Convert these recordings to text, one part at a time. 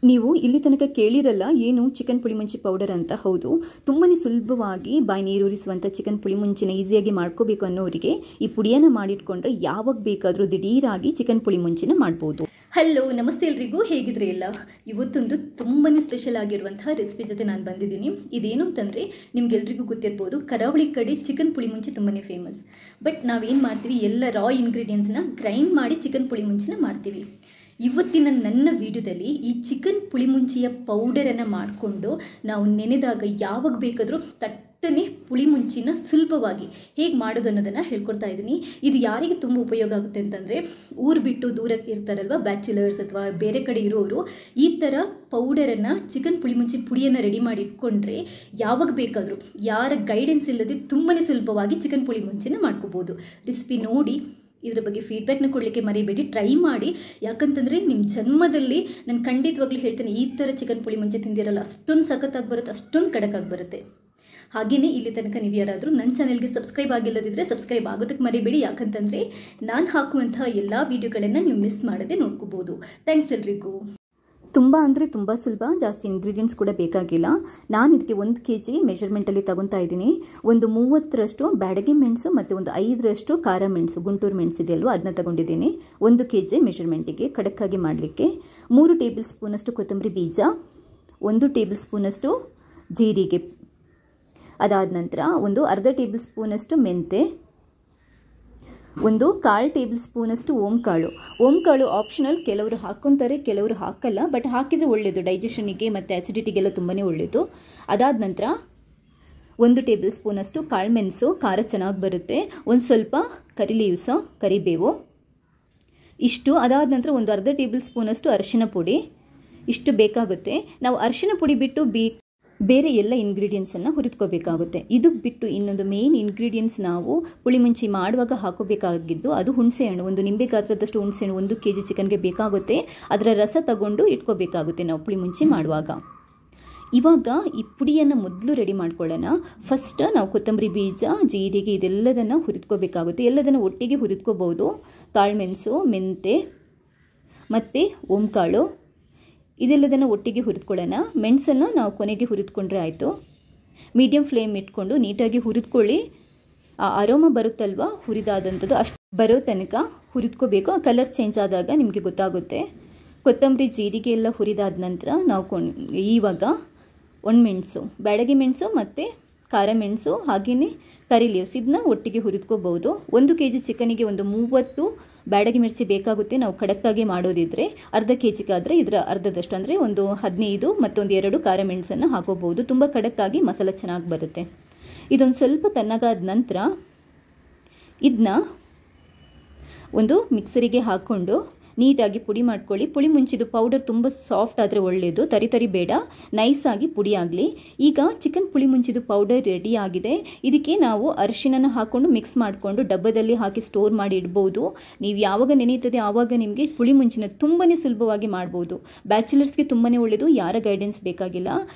ನೀವು ಇಲ್ಲಿ ತನಕ ಕೇಳಿರಲ್ಲ ಏನು ಚಿಕನ್ ಪುಳಿಮುಂಚಿ ಪೌಡರ್ ಅಂತ. ಹೌದು, ತುಂಬಾ ಸುಲಭವಾಗಿ ಬಾಯಿ ನೀರೂರಿಸುವಂಥ ಚಿಕನ್ ಪುಳಿಮುಂಚಿನ ಈಸಿಯಾಗಿ ಮಾಡ್ಕೋಬೇಕು ಅನ್ನೋರಿಗೆ ಈ ಪುಡಿಯನ್ನು ಮಾಡಿಟ್ಕೊಂಡ್ರೆ ಯಾವಾಗ ಬೇಕಾದರೂ ದಿಢೀರಾಗಿ ಚಿಕನ್ ಪುಳಿಮುಂಚಿನ ಮಾಡ್ಬೋದು. ಹಲೋ, ನಮಸ್ತೆ ಎಲ್ರಿಗೂ, ಹೇಗಿದ್ರೆ ಎಲ್ಲ. ಇವತ್ತೊಂದು ತುಂಬಾ ಸ್ಪೆಷಲ್ ಆಗಿರುವಂತಹ ರೆಸಿಪಿ ಜೊತೆ ನಾನು ಬಂದಿದ್ದೀನಿ. ಇದೇನು ಅಂತಂದರೆ ನಿಮ್ಗೆಲ್ರಿಗೂ ಗೊತ್ತಿರ್ಬೋದು, ಕರಾವಳಿ ಕಡೆ ಚಿಕನ್ ಪುಳಿಮುಂಚಿ ತುಂಬಾ ಫೇಮಸ್. ಬಟ್ ನಾವೇನು ಮಾಡ್ತೀವಿ, ಎಲ್ಲ ರಾ ಇಂಗ್ರೀಡಿಯೆಂಟ್ಸ್ನ ಗ್ರೈಂಡ್ ಮಾಡಿ ಚಿಕನ್ ಪುಳಿಮುಂಚಿನ ಮಾಡ್ತೀವಿ. ಇವತ್ತಿನ ನನ್ನ ವಿಡಿಯೋದಲ್ಲಿ ಈ ಚಿಕನ್ ಪುಳಿಮುಂಚಿಯ ಪೌಡರನ್ನು ಮಾಡಿಕೊಂಡು ನಾವು ನೆನೆದಾಗ ಯಾವಾಗ ಬೇಕಾದರೂ ತಟ್ಟನೆ ಪುಳಿಮುಂಚಿನ ಸುಲಭವಾಗಿ ಹೇಗೆ ಮಾಡೋದು ಅನ್ನೋದನ್ನು ಹೇಳ್ಕೊಡ್ತಾ ಇದ್ದೀನಿ. ಇದು ಯಾರಿಗೆ ತುಂಬ ಉಪಯೋಗ ಆಗುತ್ತೆ ಅಂತಂದರೆ, ಊರು ಬಿಟ್ಟು ದೂರಕ್ಕೆ ಇರ್ತಾರಲ್ವ ಬ್ಯಾಚುಲರ್ಸ್ ಅಥವಾ ಬೇರೆ ಕಡೆ ಇರೋರು, ಈ ಥರ ಪೌಡರನ್ನು ಚಿಕನ್ ಪುಳಿಮುಂಚಿ ಪುಡಿಯನ್ನು ರೆಡಿ ಮಾಡಿ ಇಟ್ಕೊಂಡ್ರೆ ಯಾವಾಗ ಬೇಕಾದರೂ ಯಾರ ಗೈಡೆನ್ಸ್ ಇಲ್ಲದೆ ತುಂಬಾ ಸುಲಭವಾಗಿ ಚಿಕನ್ ಪುಳಿಮುಂಚಿನ ಮಾಡ್ಕೋಬೋದು. ರೆಸಿಪಿ ನೋಡಿ ಇದರ ಬಗ್ಗೆ ಫೀಡ್ಬ್ಯಾಕ್ನ ಕೊಡಲಿಕ್ಕೆ ಮರಿಬೇಡಿ, ಟ್ರೈ ಮಾಡಿ. ಯಾಕಂತಂದರೆ ನಿಮ್ಮ ಜನ್ಮದಲ್ಲಿ ನಾನು ಖಂಡಿತವಾಗ್ಲೂ ಹೇಳ್ತೇನೆ, ಈ ಥರ ಚಿಕನ್ ಪುಳಿಮುಂಚಿ ತಿಂದಿರಲ್ಲ. ಅಷ್ಟೊಂದು ಸಖತ್ತಾಗಿ ಬರುತ್ತೆ, ಅಷ್ಟೊಂದು ಕಡಕಾಗಿ ಬರುತ್ತೆ. ಹಾಗೆಯೇ ಇಲ್ಲಿ ತನಕ ನೀವು ಯಾರಾದರೂ ನನ್ನ ಚಾನೆಲ್ಗೆ ಸಬ್ಸ್ಕ್ರೈಬ್ ಆಗಿಲ್ಲದಿದ್ದರೆ ಸಬ್ಸ್ಕ್ರೈಬ್ ಆಗೋದಕ್ಕೆ ಮರಿಬೇಡಿ. ಯಾಕಂತಂದರೆ ನಾನು ಹಾಕುವಂತಹ ಎಲ್ಲ ವೀಡಿಯೋಗಳನ್ನು ನೀವು ಮಿಸ್ ಮಾಡದೆ ನೋಡ್ಕೋಬೋದು. ಥ್ಯಾಂಕ್ಸ್ ಎಲ್ರಿಗೂ. ತುಂಬ ಅಂದರೆ ತುಂಬ ಸುಲಭ, ಜಾಸ್ತಿ ಇಂಗ್ರೀಡಿಯೆಂಟ್ಸ್ ಕೂಡ ಬೇಕಾಗಿಲ್ಲ. ನಾನು ಇದಕ್ಕೆ 1 kg ಮೆಷರ್ಮೆಂಟಲ್ಲಿ ತಗೊತಾ ಇದ್ದೀನಿ. ಒಂದು 30ರಷ್ಟು ಬ್ಯಾಡಗಿ ಮೆಣಸು ಮತ್ತು ಒಂದು 5ರಷ್ಟು ಖಾರ ಮೆಣಸು, ಗುಂಟೂರು ಮೆಣಸು ಇದೆಯಲ್ವ, ಅದನ್ನ ತಗೊಂಡಿದ್ದೀನಿ 1 kg ಮೆಷರ್ಮೆಂಟಿಗೆ ಕಡಕ್ಕಾಗಿ ಮಾಡಲಿಕ್ಕೆ. 3 ಟೇಬಲ್ ಸ್ಪೂನಷ್ಟು ಕೊತ್ತಂಬರಿ ಬೀಜ, 1 ಟೇಬಲ್ ಸ್ಪೂನಷ್ಟು ಜೀರಿಗೆ, ಅದಾದ ನಂತರ ಒಂದು ಅರ್ಧ ಟೇಬಲ್ ಸ್ಪೂನಷ್ಟು ಮೆಂತೆ, ಒಂದು 1/4 ಟೇಬಲ್ ಸ್ಪೂನಷ್ಟು ಓಂಕಾಳು ಆಪ್ಷನಲ್. ಕೆಲವರು ಹಾಕ್ಕೊತಾರೆ, ಕೆಲವರು ಹಾಕಲ್ಲ. ಬಟ್ ಹಾಕಿದರೆ ಒಳ್ಳೆಯದು, ಡೈಜೆಷನಿಗೆ ಮತ್ತು ಆ್ಯಸಿಡಿಟಿಗೆಲ್ಲ ತುಂಬಾ ಒಳ್ಳೆಯದು. ಅದಾದ ನಂತರ 1 ಟೇಬಲ್ ಸ್ಪೂನಷ್ಟು ಕಾಳುಮೆಣಸು, ಖಾರ ಚೆನ್ನಾಗಿ ಬರುತ್ತೆ. ಒಂದು ಸ್ವಲ್ಪ ಕರಿಬೇವು ಇಷ್ಟು. ಅದಾದ ನಂತರ ಒಂದು ಅರ್ಧ ಟೇಬಲ್ ಸ್ಪೂನಷ್ಟು ಅರಿಶಿನ ಪುಡಿ, ಇಷ್ಟು ಬೇಕಾಗುತ್ತೆ. ನಾವು ಅರಿಶಿನ ಪುಡಿ ಬಿಟ್ಟು ಬೇರೆ ಎಲ್ಲ ಇಂಗ್ರೀಡಿಯೆಂಟ್ಸನ್ನು ಹುರಿದ್ಕೋಬೇಕಾಗುತ್ತೆ. ಇದು ಬಿಟ್ಟು ಇನ್ನೊಂದು ಮೇನ್ ಇಂಗ್ರೀಡಿಯೆಂಟ್ಸ್ ನಾವು ಪುಳಿಮುಂಚಿ ಮಾಡುವಾಗ ಹಾಕೋಬೇಕಾಗಿದ್ದು, ಅದು ಹುಣಸೆಹಣ್ಣು. ಒಂದು ನಿಂಬೆ ಗಾತ್ರದಷ್ಟು ಹುಣಸೆಹಣ್ಣು 1 kg ಚಿಕನ್ಗೆ ಬೇಕಾಗುತ್ತೆ. ಅದರ ರಸ ತಗೊಂಡು ಇಟ್ಕೋಬೇಕಾಗುತ್ತೆ ನಾವು ಪುಳಿಮುಂಚಿ ಮಾಡುವಾಗ. ಇವಾಗ ಈ ಪುಡಿಯನ್ನು ಮೊದಲು ರೆಡಿ ಮಾಡ್ಕೊಳ್ಳೋಣ. ಫಸ್ಟ್ ನಾವು ಕೊತ್ತಂಬರಿ ಬೀಜ, ಜೀರಿಗೆ ಇದೆಲ್ಲದನ್ನು ಹುರಿದ್ಕೋಬೇಕಾಗುತ್ತೆ. ಎಲ್ಲದನ್ನು ಒಟ್ಟಿಗೆ ಹುರಿದ್ಕೋಬೋದು. ಕಾಳುಮೆಣಸು, ಮೆಂತೆ ಮತ್ತು ಓಂಕಾಳು ಇದೆಲ್ಲದನ್ನು ಒಟ್ಟಿಗೆ ಹುರಿದ್ಕೊಳ್ಳೋಣ. ಮೆಣಸನ್ನು ನಾವು ಕೊನೆಗೆ ಹುರಿದ್ಕೊಂಡ್ರೆ ಆಯಿತು. ಮೀಡಿಯಮ್ ಫ್ಲೇಮ್ ಇಟ್ಕೊಂಡು ನೀಟಾಗಿ ಹುರಿದ್ಕೊಳ್ಳಿ. ಆ ಅರೋಮ ಬರುತ್ತಲ್ವ ಹುರಿದಾದಂಥದ್ದು, ಅಷ್ಟು ಬರೋ ತನಕ ಹುರಿದ್ಕೋಬೇಕು. ಆ ಕಲರ್ ಚೇಂಜ್ ಆದಾಗ ನಿಮಗೆ ಗೊತ್ತಾಗುತ್ತೆ. ಕೊತ್ತಂಬರಿ ಜೀರಿಗೆ ಎಲ್ಲ ಹುರಿದಾದ ನಂತರ ನಾವು ಇವಾಗ ಒಣಮೆಣಸು, ಬ್ಯಾಡಗಿ ಮೆಣಸು ಮತ್ತು ಖಾರ ಮೆಣಸು ಹಾಗೆಯೇ ಕರಿ ಲೀವ್ಸ್ ಇದನ್ನ ಒಟ್ಟಿಗೆ ಹುರಿದ್ಕೋಬಹುದು. 1 kg ಚಿಕನಿಗೆ ಒಂದು 30 ಬ್ಯಾಡಗಿ ಮಿರ್ಚಿ ಬೇಕಾಗುತ್ತೆ. ನಾವು ಖಡಕ್ಕಾಗಿ ಮಾಡೋದಿದ್ರೆ ಅರ್ಧ kgಗಾದರೆ ಇದರ ಅರ್ಧದಷ್ಟು ಅಂದರೆ ಒಂದು 15 ಮತ್ತೊಂದು 2 ಖಾರ ಮೆಣಸನ್ನು ಹಾಕೋಬಹುದು. ತುಂಬ ಖಡಕ್ಕಾಗಿ ಮಸಾಲೆ ಚೆನ್ನಾಗಿ ಬರುತ್ತೆ. ಇದೊಂದು ಸ್ವಲ್ಪ ತಣ್ಣಗಾದ ನಂತರ ಇದನ್ನ ಒಂದು ಮಿಕ್ಸರಿಗೆ ಹಾಕ್ಕೊಂಡು ನೀಟಾಗಿ ಪುಡಿ ಮಾಡ್ಕೊಳ್ಳಿ. ಪುಳಿ ಮುಂಚಿದು ಪೌಡರ್ ತುಂಬ ಸಾಫ್ಟ್ ಆದರೆ ಒಳ್ಳೆಯದು, ತರಿ ಬೇಡ, ನೈಸಾಗಿ ಪುಡಿ ಆಗಲಿ. ಈಗ ಚಿಕನ್ ಪುಳಿ ಮುಂಚಿದು ಪೌಡರ್ ರೆಡಿ ಆಗಿದೆ. ಇದಕ್ಕೆ ನಾವು ಅರಿಶಿನ ಹಾಕ್ಕೊಂಡು ಮಿಕ್ಸ್ ಮಾಡಿಕೊಂಡು ಡಬ್ಬದಲ್ಲಿ ಹಾಕಿ ಸ್ಟೋರ್ ಮಾಡಿ ಇಡ್ಬೋದು. ನೀವು ಯಾವಾಗ ನೆನೆಯುತ್ತದೆ ಆವಾಗ ನಿಮಗೆ ಪುಳಿ ಮುಂಚಿನ ತುಂಬಾ ಸುಲಭವಾಗಿ ಮಾಡ್ಬೋದು. ಬ್ಯಾಚುಲರ್ಸ್ಗೆ ತುಂಬಾ ಒಳ್ಳೆಯದು, ಯಾರ ಗೈಡೆನ್ಸ್ ಬೇಕಾಗಿಲ್ಲ.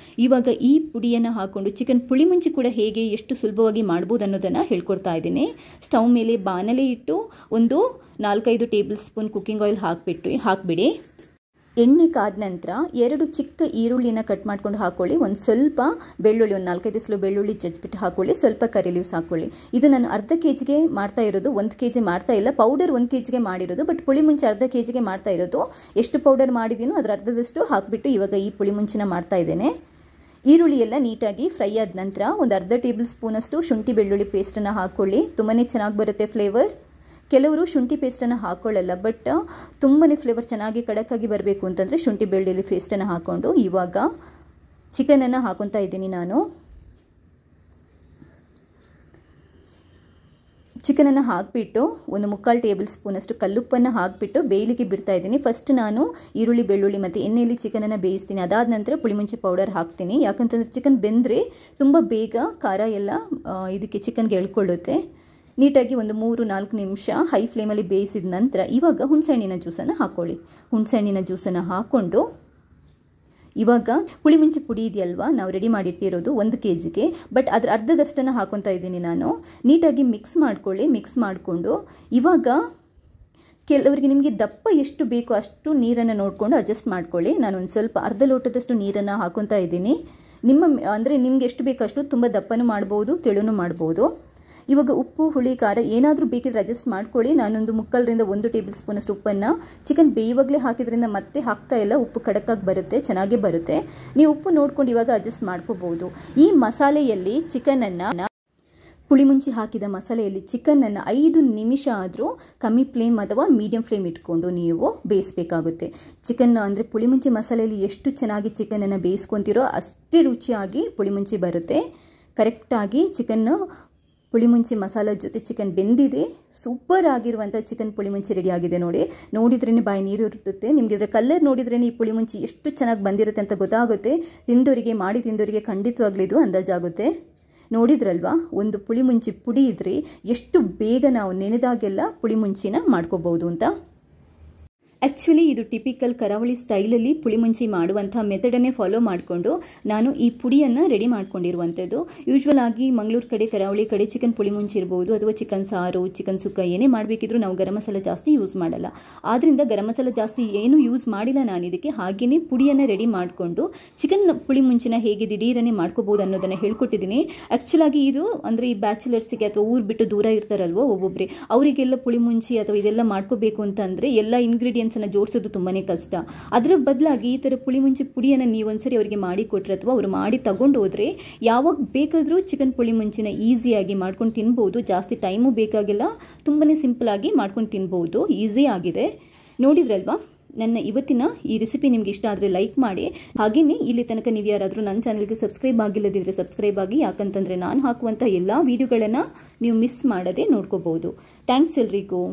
ಇವಾಗ ಈ ಪುಡಿಯನ್ನು ಹಾಕ್ಕೊಂಡು ಚಿಕನ್ ಪುಳಿ ಮುಂಚಿ ಕೂಡ ಹೇಗೆ ಎಷ್ಟು ಸುಲಭವಾಗಿ ಮಾಡ್ಬೋದು ಅನ್ನೋದನ್ನು ಹೇಳ್ಕೊಡ್ತಾ ಇದ್ದೀನಿ. ಸ್ಟವ್ ಮೇಲೆ ಬಾಣಲೆ ಇಟ್ಟು ಒಂದು 4-5 ಟೇಬಲ್ ಸ್ಪೂನ್ ಕುಕ್ಕಿಂಗ್ ಆಯಿಲ್ ಹಾಕಿಬಿಡಿ. ಎಣ್ಣೆ ಕಾದ ನಂತರ 2 ಚಿಕ್ಕ ಈರುಳ್ಳಿನ ಕಟ್ ಮಾಡ್ಕೊಂಡು ಹಾಕ್ಕೊಳ್ಳಿ. ಒಂದು ಸ್ವಲ್ಪ ಬೆಳ್ಳುಳ್ಳಿ, ಒಂದು 4-5 ಎಸಳು ಬೆಳ್ಳುಳ್ಳಿ ಜಜ್ಜಿಬಿಟ್ಟು ಹಾಕ್ಕೊಳ್ಳಿ. ಸ್ವಲ್ಪ ಕರಿ ಲೀವ್ಸ್ ಹಾಕ್ಕೊಳ್ಳಿ. ಇದು ನಾನು ಅರ್ಧ kgಗೆ ಮಾಡ್ತಾ ಇರೋದು, 1 kg ಮಾಡ್ತಾ ಇಲ್ಲ. ಪೌಡರ್ 1 kgಗೆ ಮಾಡಿರೋದು, ಬಟ್ ಪುಳಿ ಮುಂಚೆ ಅರ್ಧ kgಗೆ ಮಾಡ್ತಾ ಇರೋದು. ಎಷ್ಟು ಪೌಡರ್ ಮಾಡಿದ್ದೀನೋ ಅದರ ಅರ್ಧದಷ್ಟು ಹಾಕಿಬಿಟ್ಟು ಇವಾಗ ಈ ಪುಳಿ ಮುಂಚಿನ ಮಾಡ್ತಾ ಇದ್ದೇನೆ. ಈರುಳ್ಳಿ ಎಲ್ಲ ನೀಟಾಗಿ ಫ್ರೈ ಆದ ನಂತರ ಒಂದು ಅರ್ಧ ಟೇಬಲ್ ಸ್ಪೂನಷ್ಟು ಶುಂಠಿ ಬೆಳ್ಳುಳ್ಳಿ ಪೇಸ್ಟನ್ನು ಹಾಕ್ಕೊಳ್ಳಿ. ತುಂಬಾ ಚೆನ್ನಾಗಿ ಬರುತ್ತೆ ಫ್ಲೇವರ್. ಕೆಲವರು ಶುಂಠಿ ಪೇಸ್ಟನ್ನು ಹಾಕ್ಕೊಳ್ಳಲ್ಲ, ಬಟ್ ತುಂಬಾ ಫ್ಲೇವರ್ ಚೆನ್ನಾಗಿ ಕಡಕ್ಕಾಗಿ ಬರಬೇಕು ಅಂತಂದರೆ ಶುಂಠಿ ಬೆಳ್ಳುಳ್ಳಿ ಪೇಸ್ಟನ್ನು ಹಾಕ್ಕೊಂಡು ಇವಾಗ ಚಿಕನನ್ನು ಹಾಕೊತಾ ಇದ್ದೀನಿ. ನಾನು ಚಿಕನನ್ನು ಹಾಕಿಬಿಟ್ಟು ಒಂದು 3/4 ಟೇಬಲ್ ಸ್ಪೂನಷ್ಟು ಕಲ್ಲುಪ್ಪನ್ನು ಹಾಕಿಬಿಟ್ಟು ಬೇಯಲಿಕ್ಕೆ ಬಿಡ್ತಾ ಇದ್ದೀನಿ. ಫಸ್ಟ್ ನಾನು ಈರುಳ್ಳಿ ಬೆಳ್ಳುಳ್ಳಿ ಮತ್ತು ಎಣ್ಣೆಯಲ್ಲಿ ಚಿಕನನ್ನು ಬೇಯಿಸ್ತೀನಿ. ಅದಾದ ನಂತರ ಪುಳಿಮುಂಚಿ ಪೌಡರ್ ಹಾಕ್ತೀನಿ. ಯಾಕಂತಂದರೆ ಚಿಕನ್ ಬೆಂದರೆ ತುಂಬ ಬೇಗ ಖಾರ ಎಲ್ಲ ಇದಕ್ಕೆ ಚಿಕನ್ಗೆ ಎಳ್ಕೊಳ್ಳುತ್ತೆ. ನೀಟಾಗಿ ಒಂದು 3-4 ನಿಮಿಷ ಹೈ ಫ್ಲೇಮಲ್ಲಿ ಬೇಯಿಸಿದ ನಂತರ ಇವಾಗ ಹುಣಸೆಹಣ್ಣಿನ ಜ್ಯೂಸನ್ನು ಹಾಕ್ಕೊಳ್ಳಿ. ಹುಣಸೆಹಣ್ಣಿನ ಜ್ಯೂಸನ್ನು ಹಾಕ್ಕೊಂಡು ಇವಾಗ ಪುಳಿಮುಂಚಿ ಪುಡಿ ಇದೆಯಲ್ವಾ ನಾವು ರೆಡಿ ಮಾಡಿಟ್ಟಿರೋದು 1 kgಗೆ, ಬಟ್ ಅದರ ಅರ್ಧದಷ್ಟನ್ನು ಹಾಕೊತಾ ಇದ್ದೀನಿ ನಾನು. ನೀಟಾಗಿ ಮಿಕ್ಸ್ ಮಾಡ್ಕೊಳ್ಳಿ. ಮಿಕ್ಸ್ ಮಾಡಿಕೊಂಡು ಇವಾಗ ಕೆಲವರಿಗೆ ನಿಮಗೆ ದಪ್ಪ ಎಷ್ಟು ಬೇಕೋ ಅಷ್ಟು ನೀರನ್ನು ನೋಡಿಕೊಂಡು ಅಡ್ಜಸ್ಟ್ ಮಾಡ್ಕೊಳ್ಳಿ. ನಾನು ಒಂದು ಸ್ವಲ್ಪ ಅರ್ಧ ಲೋಟದಷ್ಟು ನೀರನ್ನು ಹಾಕೊತಾ ಇದ್ದೀನಿ. ಅಂದರೆ ನಿಮ್ಗೆ ಎಷ್ಟು ಬೇಕಷ್ಟು, ತುಂಬ ದಪ್ಪನೂ ಮಾಡ್ಬೋದು, ತೆಳುನೂ ಮಾಡ್ಬೋದು. ಇವಾಗ ಉಪ್ಪು, ಹುಳಿ, ಖಾರ ಏನಾದರೂ ಬೇಕಿದ್ರೆ ಅಡ್ಜಸ್ಟ್ ಮಾಡ್ಕೊಳ್ಳಿ. ನಾನೊಂದು 1 ಟೇಬಲ್ ಸ್ಪೂನಷ್ಟು ಉಪ್ಪನ್ನು ಚಿಕನ್ ಬೇಯುವಾಗಲೇ ಹಾಕಿದ್ರಿಂದ ಮತ್ತೆ ಹಾಕ್ತಾ ಇಲ್ಲ, ಉಪ್ಪು ಖಡಕ್ಕಾಗಿ ಬರುತ್ತೆ, ಚೆನ್ನಾಗೇ ಬರುತ್ತೆ. ನೀವು ಉಪ್ಪು ನೋಡ್ಕೊಂಡು ಇವಾಗ ಅಡ್ಜಸ್ಟ್ ಮಾಡ್ಕೋಬೋದು. ಈ ಮಸಾಲೆಯಲ್ಲಿ ಚಿಕನನ್ನು, ಪುಳಿಮುಂಚಿ ಹಾಕಿದ ಮಸಾಲೆಯಲ್ಲಿ ಚಿಕನನ್ನು 5 ನಿಮಿಷ ಆದರೂ ಕಮ್ಮಿ ಫ್ಲೇಮ್ ಅಥವಾ ಮೀಡಿಯಂ ಫ್ಲೇಮ್ ಇಟ್ಕೊಂಡು ನೀವು ಬೇಯಿಸಬೇಕಾಗುತ್ತೆ. ಚಿಕನ್ ಅಂದರೆ ಪುಳಿಮುಂಚಿ ಮಸಾಲೆಯಲ್ಲಿ ಎಷ್ಟು ಚೆನ್ನಾಗಿ ಚಿಕನನ್ನು ಬೇಯಿಸ್ಕೊತೀರೋ ಅಷ್ಟೇ ರುಚಿಯಾಗಿ ಪುಳಿಮುಂಚಿ ಬರುತ್ತೆ. ಕರೆಕ್ಟಾಗಿ ಚಿಕನ್ನು ಪುಳಿಮುಂಚಿ ಮಸಾಲೆ ಜೊತೆ ಚಿಕನ್ ಬೆಂದಿದೆ. ಸೂಪರ್ ಆಗಿರುವಂಥ ಚಿಕನ್ ಪುಳಿಮುಂಚಿ ರೆಡಿ ಆಗಿದೆ ನೋಡಿ. ನೋಡಿದ್ರೇ ಬಾಯಿ ನೀರು ಇರುತ್ತೆ. ನಿಮಗೆ ಇದರ ಕಲರ್ ನೋಡಿದ್ರೇ ಈ ಪುಳಿಮುಂಚಿ ಎಷ್ಟು ಚೆನ್ನಾಗಿ ಬಂದಿರುತ್ತೆ ಅಂತ ಗೊತ್ತಾಗುತ್ತೆ. ತಿಂದವರಿಗೆ ಖಂಡಿತವಾಗ್ಲೂ ಇದು ಅಂದಾಜಾಗುತ್ತೆ. ನೋಡಿದ್ರಲ್ವಾ, ಒಂದು ಪುಳಿಮುಂಚಿ ಪುಡಿ ಇದ್ರೆ ಎಷ್ಟು ಬೇಗ ನಾವು ನೆನೆದಾಗೆಲ್ಲ ಪುಳಿಮುಂಚಿನ ಮಾಡ್ಕೋಬಹುದು ಅಂತ. ಆ್ಯಕ್ಚುಲಿ ಇದು ಟಿಪಿಕಲ್ ಕರಾವಳಿ ಸ್ಟೈಲಲ್ಲಿ ಪುಳಿಮುಂಚಿ ಮಾಡುವಂಥ ಮೆಥಡನ್ನೇ ಫಾಲೋ ಮಾಡಿಕೊಂಡು ನಾನು ಈ ಪುಡಿಯನ್ನು ರೆಡಿ ಮಾಡ್ಕೊಂಡಿರುವಂಥದ್ದು. ಯೂಶ್ವಲ್ ಆಗಿ ಮಂಗಳೂರು ಕಡೆ, ಕರಾವಳಿ ಕಡೆ ಚಿಕನ್ ಪುಳಿಮುಂಚಿ ಇರ್ಬೋದು, ಅಥವಾ ಚಿಕನ್ ಸಾರು, ಚಿಕನ್ ಸುಕ್ಕ ಏನೇ ಮಾಡಬೇಕಿದ್ರೂ ನಾವು ಗರಂ ಮಸಾಲ ಜಾಸ್ತಿ ಯೂಸ್ ಮಾಡಲ್ಲ. ಆದ್ದರಿಂದ ಗರಂ ಮಸಾಲ ಜಾಸ್ತಿ ಏನು ಯೂಸ್ ಮಾಡಿಲ್ಲ ನಾನು ಇದಕ್ಕೆ. ಹಾಗೆಯೇ ಪುಡಿಯನ್ನು ರೆಡಿ ಮಾಡಿಕೊಂಡು ಚಿಕನ್ ಪುಳಿಮುಂಚಿನ ಹೇಗೆ ದಿಢೀರನೇ ಮಾಡ್ಕೋಬೋದು ಅನ್ನೋದನ್ನು ಹೇಳ್ಕೊಟ್ಟಿದ್ದೀನಿ. ಆ್ಯಕ್ಚುಲಾಗಿ ಇದು ಅಂದರೆ ಈ ಬ್ಯಾಚುಲರ್ಸಿಗೆ ಅಥವಾ ಊರು ಬಿಟ್ಟು ದೂರ ಇರ್ತಾರಲ್ವೋ ಒಬ್ಬೊಬ್ಬರೇ, ಅವರಿಗೆಲ್ಲ ಪುಳಿಮುಂಚಿ ಅಥವಾ ಇದೆಲ್ಲ ಮಾಡ್ಕೋಬೇಕು ಅಂತಂದರೆ ಎಲ್ಲ ಇಂಗ್ರೀಡಿಯೆಂಟ್ಸನ್ನು ಜೋಡಿಸೋದು ತುಂಬಾ ಕಷ್ಟ. ಅದರ ಬದಲಾಗಿ ಈ ಥರ ಪುಳಿಮುಂಚಿ ಪುಡಿಯನ್ನು ನೀವು ಒಂದ್ಸರಿ ಅವರಿಗೆ ಮಾಡಿ ಕೊಟ್ಟರೆ ಅಥವಾ ಅವರು ಮಾಡಿ ತಗೊಂಡು ಹೋದರೆ ಯಾವಾಗ ಬೇಕಾದರೂ ಚಿಕನ್ ಪುಳಿಮುಂಚಿನ ಈಸಿಯಾಗಿ ಮಾಡ್ಕೊಂಡು ತಿನ್ಬೋದು. ಜಾಸ್ತಿ ಟೈಮು ಬೇಕಾಗಿಲ್ಲ, ತುಂಬಾ ಸಿಂಪಲಾಗಿ ಮಾಡ್ಕೊಂಡು ತಿನ್ಬೋದು. ಈಸಿ ಆಗಿದೆ. ನೋಡಿದ್ರಲ್ವಾ, ನನ್ನ ಇವತ್ತಿನ ಈ ರೆಸಿಪಿ ನಿಮ್ಗೆ ಇಷ್ಟ ಆದರೆ ಲೈಕ್ ಮಾಡಿ. ಹಾಗೆಯೇ ಇಲ್ಲಿ ತನಕ ನೀವು ಯಾರಾದರೂ ನನ್ನ ಚಾನಲ್ಗೆ ಸಬ್ಸ್ಕ್ರೈಬ್ ಆಗಿಲ್ಲದಿದ್ದರೆ ಸಬ್ಸ್ಕ್ರೈಬ್ ಆಗಿ. ಯಾಕಂತಂದರೆ ನಾನು ಹಾಕುವಂಥ ಎಲ್ಲ ವೀಡಿಯೋಗಳನ್ನು ನೀವು ಮಿಸ್ ಮಾಡದೆ ನೋಡ್ಕೋಬಹುದು. ಥ್ಯಾಂಕ್ಸ್ ಎಲ್ರಿಗೂ.